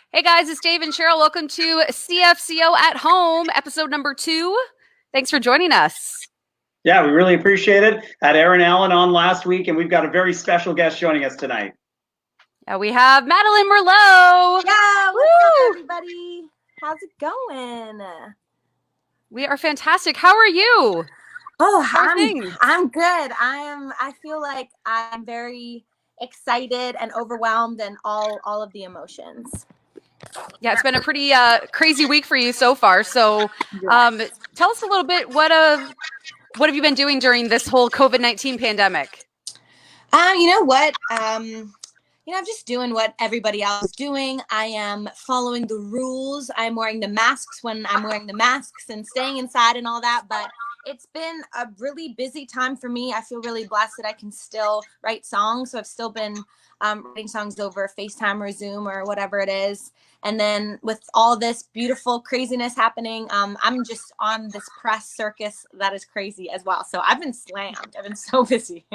Hey guys, it's Dave and Cheryl. Welcome to CFCO at Home, episode number 2. Thanks for joining us. Yeah, we really appreciate it. Had Aaron Allen on last week, and we've got a very special guest joining us tonight. We have Madeline Merlo. Yeah, what's up, everybody? How's it going? We are fantastic. How are you? I'm good. I feel like I'm very excited and overwhelmed and all of the emotions. Yeah, it's been a pretty crazy week for you so far. So tell us a little bit, what have you been doing during this whole COVID-19 pandemic? You know what? I'm just doing what everybody else is doing. I am following the rules. I'm wearing the masks when I'm wearing the masks and staying inside and all that. But it's been a really busy time for me. I feel really blessed that I can still write songs. So I've still been writing songs over FaceTime or Zoom or whatever it is. And then with all this beautiful craziness happening, I'm just on this press circus that is crazy as well. So I've been slammed. I've been so busy.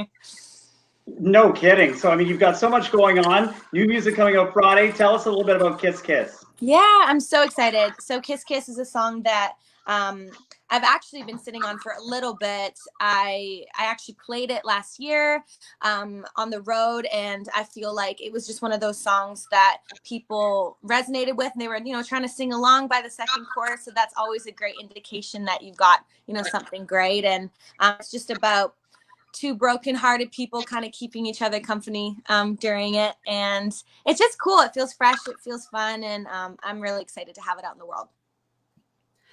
No kidding. So, I mean, you've got so much going on. New music coming out Friday. Tell us a little bit about Kiss Kiss. Yeah, I'm so excited. So Kiss Kiss is a song that I've actually been sitting on for a little bit. I actually played it last year on the road, and I feel like it was just one of those songs that people resonated with, and they were, trying to sing along by the second chorus. So that's always a great indication that you've got, something great. And it's just about two broken-hearted people kind of keeping each other company during it, and it's just cool. It feels fresh, it feels fun, and I'm really excited to have it out in the world.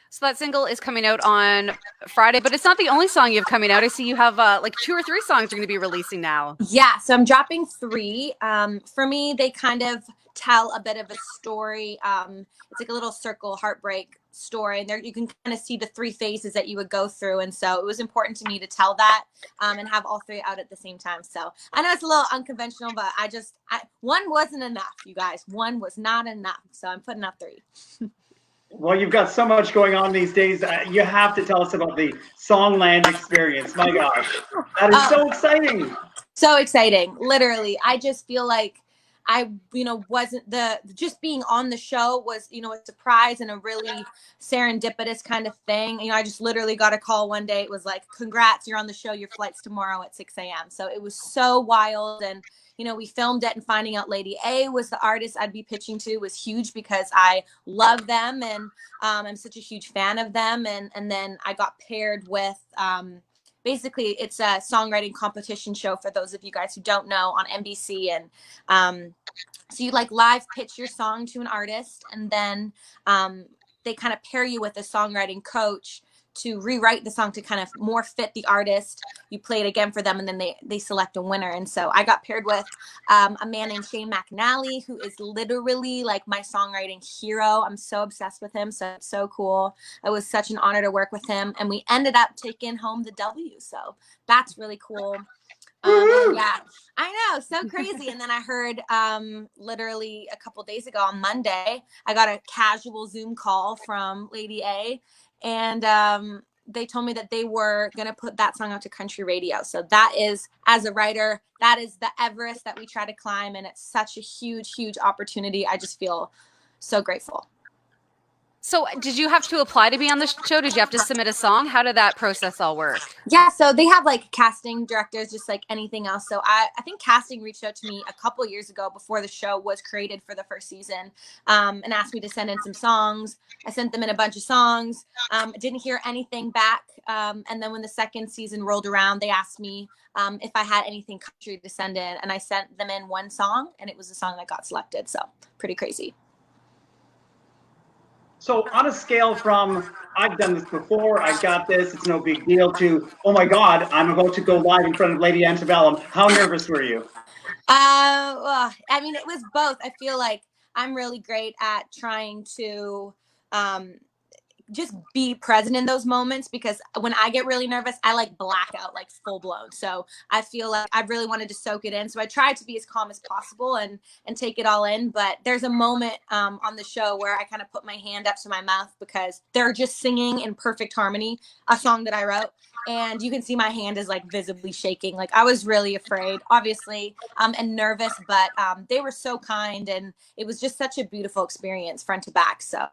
So that single is coming out on Friday, but it's not the only song you have coming out. I see you have like 2 or 3 songs you're going to be releasing now. Yeah, so I'm dropping 3. For me, they kind of tell a bit of a story. It's like a little circle heartbreak story, and there you can kind of see the 3 phases that you would go through, and so it was important to me to tell that and have all 3 out at the same time. So I know it's a little unconventional, but one wasn't enough, you guys. One was not enough, so I'm putting out 3. Well, you've got so much going on these days. You have to tell us about the Songland experience. My gosh, that is so exciting. So exciting. Literally, I just feel like wasn't just being on the show was, a surprise and a really serendipitous kind of thing. I just literally got a call one day. It was like, congrats, you're on the show. Your flight's tomorrow at 6 a.m. So it was so wild. And, we filmed it, and finding out Lady A was the artist I'd be pitching to was huge because I love them. And I'm such a huge fan of them. And then I got paired with, basically, it's a songwriting competition show for those of you guys who don't know on NBC. And so you live pitch your song to an artist, and then they kind of pair you with a songwriting coach to rewrite the song to kind of more fit the artist. You play it again for them, and then they select a winner. And so I got paired with a man named Shane McNally, who is literally like my songwriting hero. I'm so obsessed with him. So it's so cool. It was such an honor to work with him. And we ended up taking home the W. So that's really cool. Yeah, I know, so crazy. And then I heard literally a couple days ago on Monday, I got a casual Zoom call from Lady A, and they told me that they were going to put that song out to country radio. So that is, as a writer, that is the Everest that we try to climb, and it's such a huge, huge opportunity. I just feel so grateful. So did you have to apply to be on the show? Did you have to submit a song? How did that process all work? Yeah, so they have casting directors, just like anything else. So I think casting reached out to me a couple years ago before the show was created for the first season, and asked me to send in some songs. I sent them in a bunch of songs. Didn't hear anything back. And then when the second season rolled around, they asked me if I had anything country to send in, and I sent them in one song, and it was the song that got selected. So pretty crazy. So on a scale from, I've done this before, I got this, it's no big deal, to, oh my God, I'm about to go live in front of Lady Antebellum, how nervous were you? Well, I mean, it was both. I feel like I'm really great at trying to just be present in those moments, because when I get really nervous, I black out full blown. So I feel like I really wanted to soak it in. So I tried to be as calm as possible and take it all in. But there's a moment on the show where I kind of put my hand up to my mouth because they're just singing in perfect harmony, a song that I wrote. and you can see my hand is like visibly shaking. Like I was really afraid, obviously, and nervous, but they were so kind, and it was just such a beautiful experience front to back. So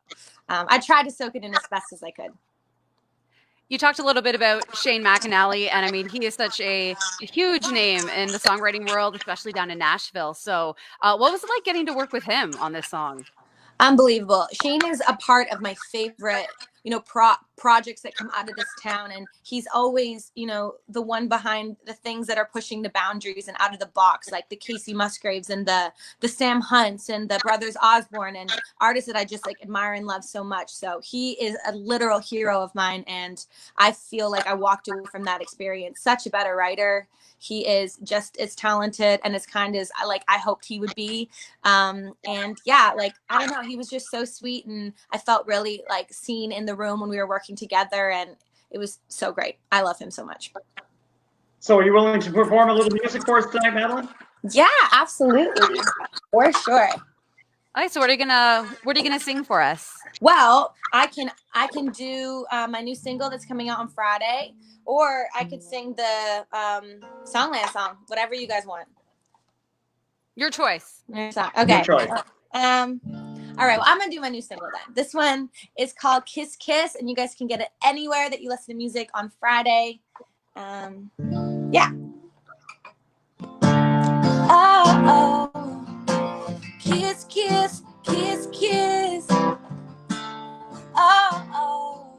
I tried to soak it in as best as I could. You talked a little bit about Shane McAnally, and I mean, he is such a huge name in the songwriting world, especially down in Nashville. So, what was it like getting to work with him on this song? Unbelievable. Shane is a part of my favorite, projects that come out of this town. And he's always, the one behind the things that are pushing the boundaries and out of the box, like the Casey Musgraves and the Sam Hunts and the Brothers Osborne, and artists that I just like admire and love so much. So he is a literal hero of mine. And I feel like I walked away from that experience such a better writer. He is just as talented and as kind as I hoped he would be. And yeah, like, I don't know, he was just so sweet, and I felt really like seen in the room when we were working together, and it was so great. I love him so much. So are you willing to perform a little music for us tonight, Madeline? Yeah, absolutely. For sure. All right, so what are you gonna sing for us? Well, I can do my new single that's coming out on Friday, or I could sing the Songland song, whatever you guys want. Your choice. Okay. Your choice. All right, well, I'm gonna do my new single then. This one is called Kiss Kiss, and you guys can get it anywhere that you listen to music on Friday. Yeah. Oh, kiss, kiss, kiss, kiss. Oh,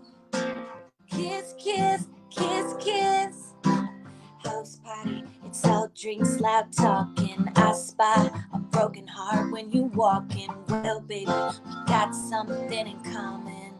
kiss, kiss, kiss, kiss. House party, it's all drinks, loud talking. I spy a broken heart when you walk in. Well, baby, we got something in common.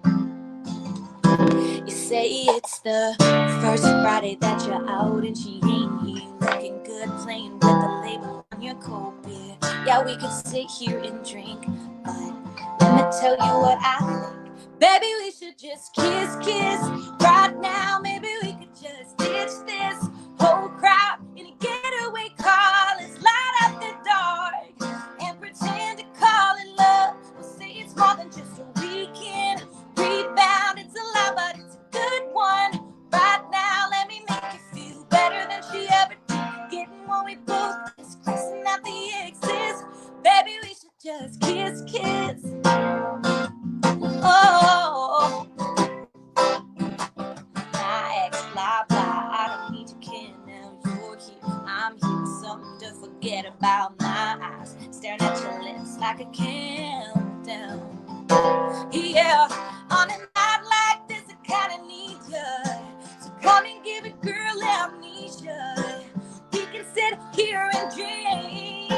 You say it's the first Friday that you're out and she ain't here, looking good, playing with the label on your cold beer. Yeah, we could sit here and drink, but let me tell you what I think. Baby, we should just kiss, kiss right now. Maybe we could just ditch this whole crowd in a getaway car. Let's light up the dark and pretend to call it love. We'll say it's more than just a weekend rebound. It's a lie, but it's a good one. Right now, let me make you feel better than she ever did. Getting what we both is crossing out the exes. Baby, we should just kiss, kiss. Oh, my ex, blah, blah. I don't need to care now. You're here, I'm here. Something to forget about. My eyes staring at your lips like a countdown. Yeah, on a night like this, I kinda need you. So come and give it, girl, amnesia. We can sit here and drink.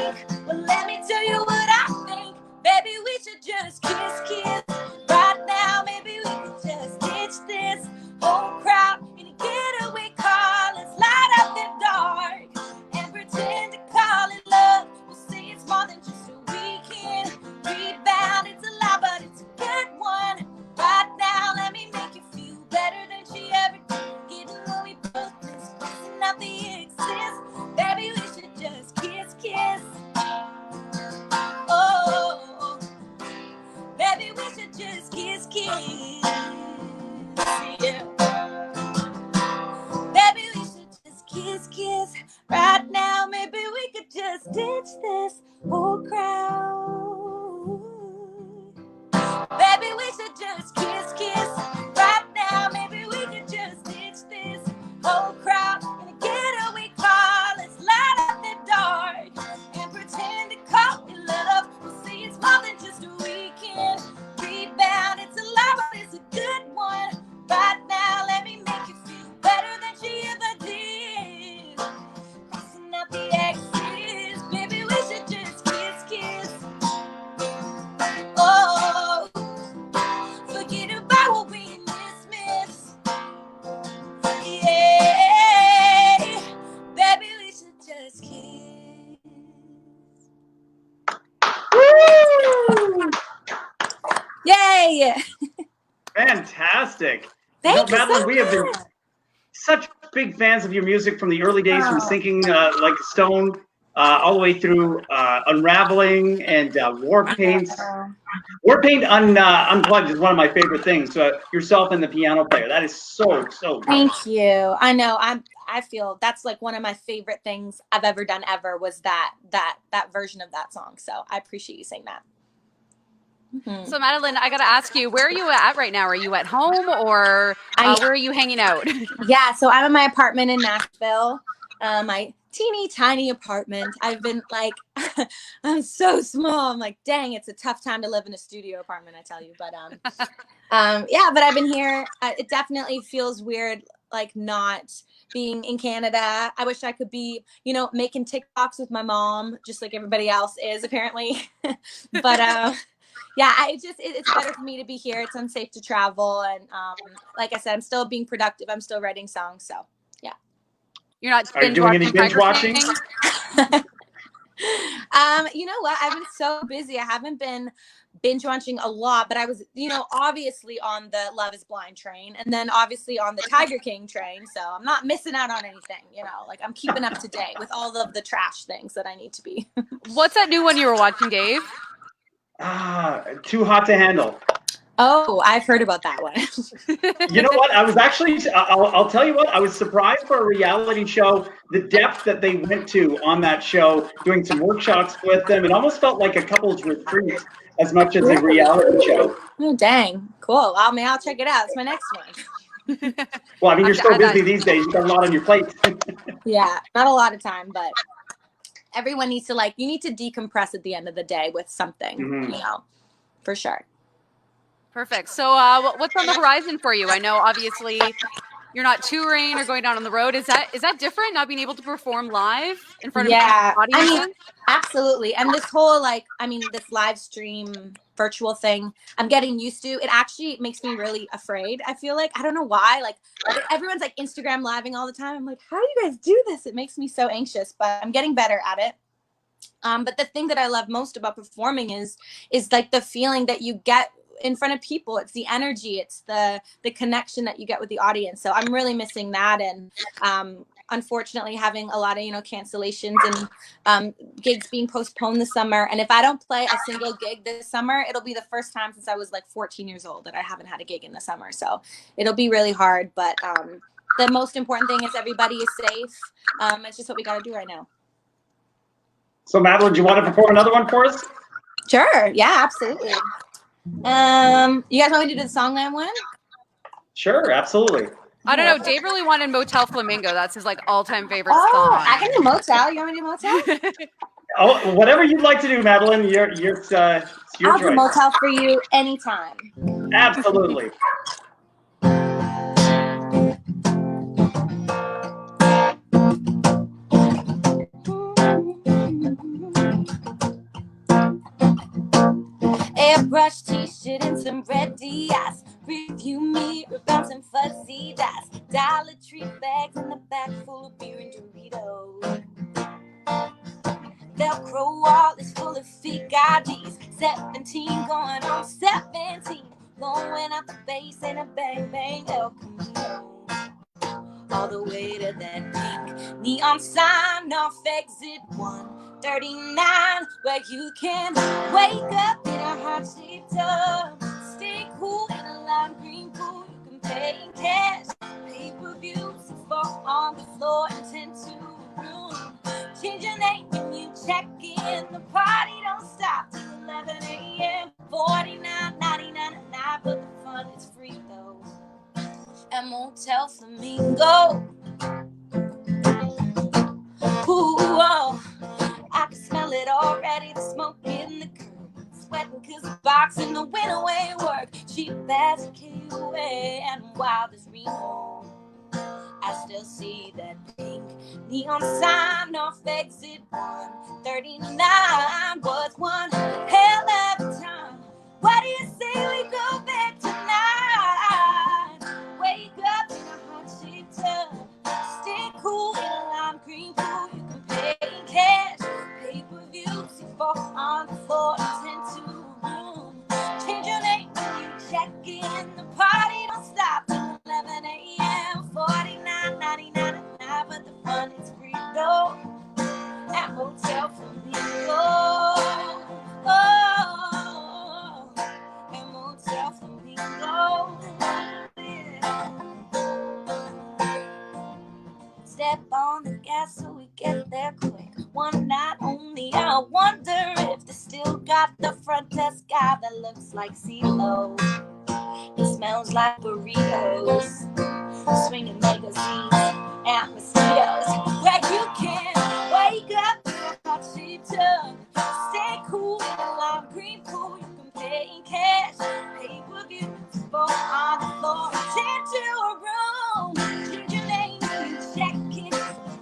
Well, let me tell you what I think. Baby, we should just kiss, kiss. Right now, maybe we could just ditch this whole crowd in a getaway car. Let's light up the dark and pretend to call it love. We'll say it's more than just a weekend rebound. It's a lie, but it's a good one. Right now, let me make you feel better than she ever did. Getting what we both miss, crossing out the exes. Baby, we should just kiss, kiss. Oh, baby, we should just kiss, kiss. Yeah. Baby, we should just kiss, kiss. Right now, maybe we could just ditch this whole crowd. Baby, we should just kiss, kiss. Right now, maybe we could just ditch this whole crowd in a getaway car. Let's light up the dark and pretend to call it love. We'll see it's more than just a weekend rebound. It's a lie, but it's a good one. Right now, let me make you feel better than she ever did. Crossing out the exes, baby, we should just kiss, kiss. Oh, forget about what we dismissed. Yeah, baby, we should just kiss. Woo! Yay! Fantastic. Thank you Madeline, so we have been much. such big fans of your music from the early days, from Sinking Like a Stone all the way through Unraveling and War Paint. Uh, War Paint Unplugged is one of my favorite things. Yourself and the piano player. That is so good. Thank you. I know. I feel that's like one of my favorite things I've ever done ever was that version of that song. So I appreciate you saying that. Mm-hmm. So Madeline, I got to ask you, where are you at right now? Are you at home or where are you hanging out? Yeah, so I'm in my apartment in Nashville. My teeny tiny apartment. I've been like, I'm so small. I'm like, dang, it's a tough time to live in a studio apartment, I tell you. But yeah, but I've been here. It definitely feels weird, like not being in Canada. I wish I could be, making TikToks with my mom, just like everybody else is apparently. But yeah, it's better for me to be here. It's unsafe to travel, and like I said, I'm still being productive. I'm still writing songs, so yeah. You're not Are you doing any binge watching? You know what? I've been so busy. I haven't been binge watching a lot, but I was, obviously on the Love is Blind train, and then obviously on the Tiger King train. So I'm not missing out on anything. Like I'm keeping up to date with all of the trash things that I need to be. What's that new one you were watching, Dave? Too Hot to Handle. Oh, I've heard about that one. You know what? I was actually, I'll tell you what, I was surprised for a reality show, the depth that they went to on that show, doing some workshops with them. It almost felt like a couple's retreat as much as a reality show. Oh, dang. Cool. I'll check it out. It's my next one. Well, I mean, you're so busy these days. You've got a lot on your plate. Yeah, not a lot of time, but everyone needs to you need to decompress at the end of the day with something, for sure. Perfect. So what's on the horizon for you? I know obviously you're not touring or going down on the road. Is that different, not being able to perform live in front of audiences? Absolutely. And this whole this live stream virtual thing, I'm getting used to. It actually makes me really afraid. I feel like, I don't know why, everyone's Instagram living all the time. I'm like, how do you guys do this? It makes me so anxious, but I'm getting better at it. But the thing that I love most about performing is the feeling that you get in front of people. It's the energy, it's the connection that you get with the audience. So I'm really missing that, and unfortunately having a lot of cancellations and gigs being postponed this summer. And if I don't play a single gig this summer, it'll be the first time since I was 14 years old that I haven't had a gig in the summer. So it'll be really hard, but the most important thing is everybody is safe. It's just what we got to do right now. So Madeline, do you want to perform another one for us? Sure. Yeah, absolutely. You guys want me to do the Songland one? Sure, absolutely. I don't know. Dave really wanted Motel Flamingo. That's his all-time favorite song. I can do Motel. You want me to do Motel? Oh, whatever you'd like to do, Madeline. It's your I'll choice. do Motel for you anytime. Absolutely. Airbrush t-shirt and some red Diaz. Review mirror, bouncing fuzzy dice. Dollar Tree bags in the back full of beer and Doritos. Velcro wall is full of fake IDs. 17 going on 17. Blowing out the bass in a bang bang El Camino. All the way to that pink neon sign off exit 139, where you can wake up in a hot-shaped tub, stay cool in a lime green pool. You can pay in cash, pay-per-views, fall on the floor and tend to room. Change your name when you check in. The party don't stop till 11 a.m. $49.99 a night, but the fun is free though. At Motel Flamingo. Ooh, oh, I can smell it already. The smoke in the curb, sweating 'cause the box in the winter way work. Cheap as a KOA and wild as Reno. I still see that pink neon sign off exit 139. Was one hell of a time. What do you say we go back tonight? Wake up in a hot-shaped tub, stay cool in a lime green pool. You can pay in cash, pay-per-views, you fall on the floor and tend to room. Change your name when you check in. The party don't stop till 11 a.m. $49.99 a night, but the fun is free though. At Motel got the front desk guy that looks like CFCO. It smells like burritos, swinging magazines and mosquitoes. Where you can wake up to a hot sheet tub, stay cool in a lime green pool. You can pay in cash, pay per view, on the floor, into a room, change your name and check in.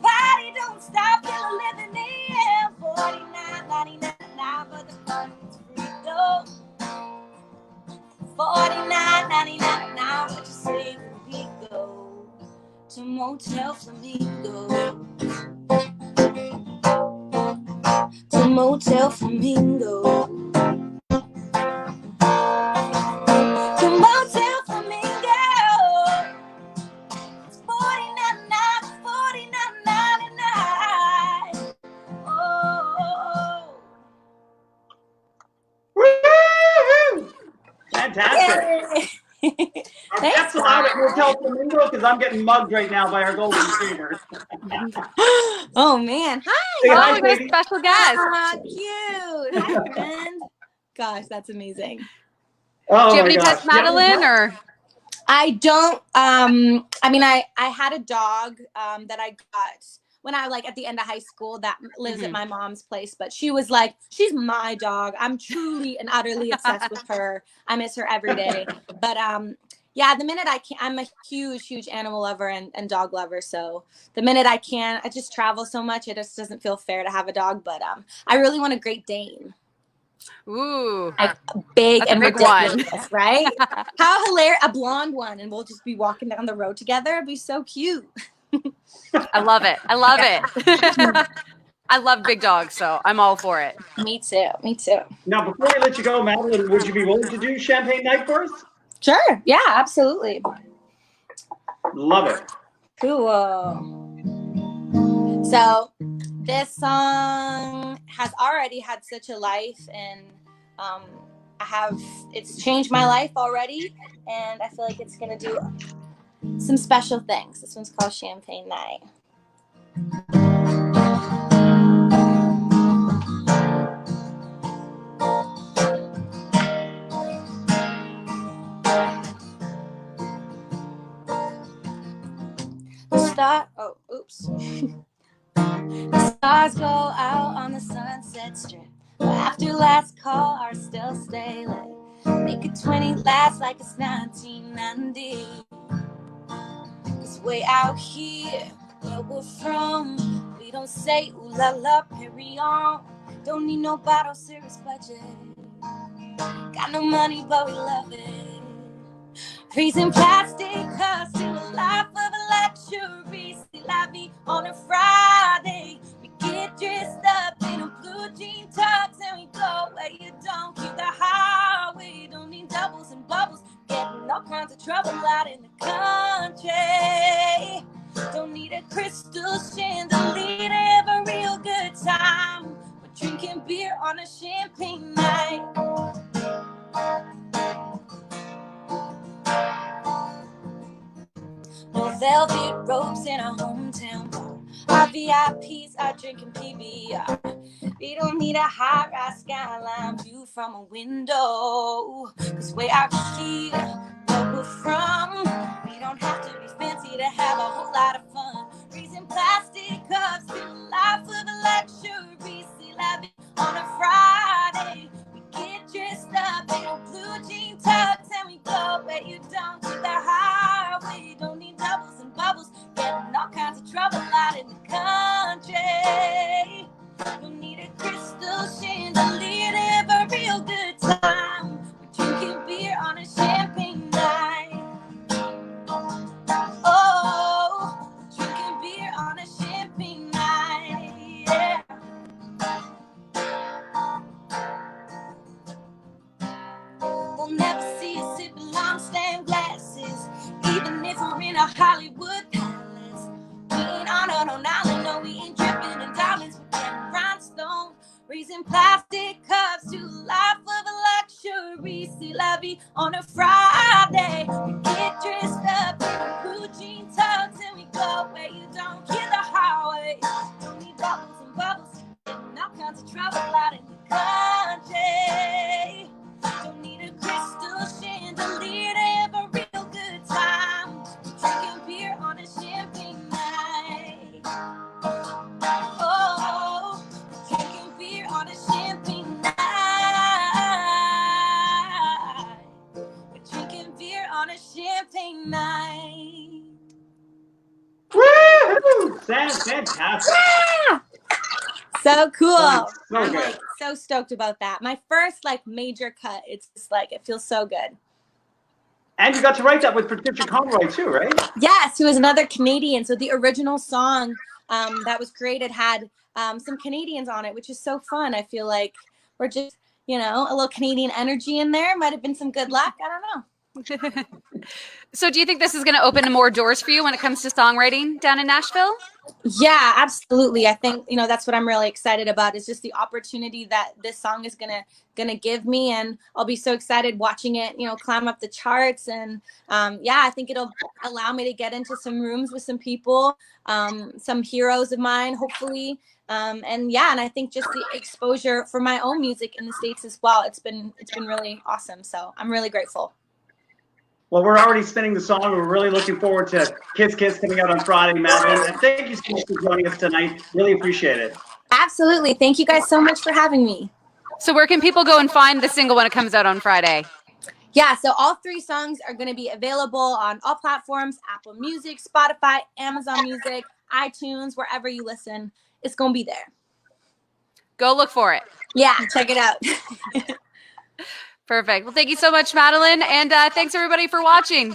Party don't stop till 11 a.m. $49.99 but the party's free though. $49.99 now. What you say when we go to Motel Flamingo? To Motel Flamingo. To Motel Flamingo. It's $49.99. Oh. Woo! Fantastic. Are Thanks, pets allowed at Motel Flamingo? Because I'm getting mugged right now by our golden retrievers. Oh man, hi. Say Oh, hi, we got a Katie. special guest. Cute. Hi, friend. Gosh, that's amazing. Oh Do you have my any gosh. pets, Madeline? Or I don't. I mean, I had a dog that I got when I at the end of high school that lives at my mom's place. But she was like, she's my dog. I'm truly and utterly obsessed with her. I miss her every day. But yeah, the minute I can, I'm a huge animal lover and dog lover. So the minute I can, I just travel so much. It just doesn't feel fair to have a dog. But I really want a Great Dane. ooh, Like big that's a and big ridiculous, one. right? How hilarious! A blonde one, and we'll just be walking down the road together. It'd be so cute. I love it. I love it. I love big dogs, so I'm all for it. Me too. Me too. Now, before we let you go, Madeline, would you be willing to do Champagne Night for us? Sure. Yeah. Absolutely. Love it. Cool. So this song has already had such a life, and it's changed my life already, and I feel like it's gonna do some special things. This one's called Champagne Night. The stars go out on the Sunset Strip. After last call, our still stay late. Make it 20 last like it's 1990. It's way out here where we're from. We don't say ooh la la, carry on. Don't need no bottle, serious budget. Got no money, but we love it. Freezing plastic cups to a life of luxury. See la vie on a Friday. We get dressed up in a blue jean tux and we go where you don't keep the highway. Don't need doubles and bubbles. Getting all kinds of trouble out in the country. Don't need a crystal chandelier to have a real good time. We're drinking beer on a champagne night. No velvet ropes in our hometown bar. Our VIPs are drinking PBR. We don't need a high-rise skyline view from a window. Cause way out here, where we're from, we don't have to be fancy to have a whole lot of fun. Freezing plastic cups to a life of luxury. See la vie on a Friday. We get dressed up in a blue jean tux and we go where you don't see the highway. Don't need doubles and bubbles. Getting all kinds of trouble out in the country. Don't need a crystal chandelier to have a real good time. We're drinking beer on a champagne night. Oh, we're drinking beer on a champagne night. Yeah. They'll never see us sipping long-stand glasses, even if we're in a Hollywood palace. We ain't on an island, no, we ain't dripping in diamonds. We're getting rhinestones, raising plastic cups to a life of luxury. See la vie on a Friday. We get dressed up in a blue jean tux and we go where you don't hear the highway. Don't need bubbles and bubbles, getting all kinds of trouble out in the country. is fantastic. So cool. So I'm good. like so stoked about that. My first like major cut. It's just like it feels so good. And you got to write that with Patricia Conroy too, right? Yes, who is another Canadian. So the original song that was created had some Canadians on it, which is so fun. I feel like we're just, you know, a little Canadian energy in there. Might have been some good luck. I don't know. So do you think this is going to open more doors for you when it comes to songwriting down in Nashville? Yeah, absolutely. I think, you know, that's what I'm really excited about is just the opportunity that this song is gonna give me, and I'll be so excited watching it, you know, climb up the charts. And yeah, I think it'll allow me to get into some rooms with some people, some heroes of mine, hopefully. And yeah, and I think just the exposure for my own music in the States as well. It's been really awesome. So I'm really grateful. Well, we're already spinning the song. We're really looking forward to Kiss Kiss coming out on Friday, Madeline. And thank you so much for joining us tonight. Really appreciate it. Absolutely. Thank you guys so much for having me. So where can people go and find the single when it comes out on Friday? Yeah, so all 3 songs are going to be available on all platforms: Apple Music, Spotify, Amazon Music, iTunes, wherever you listen. It's going to be there. Go look for it. Yeah, check it out. Perfect. Well, thank you so much, Madeline. And thanks, everybody, for watching.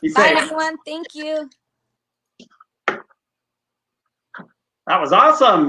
Be Bye, safe. everyone. Thank you. That was awesome.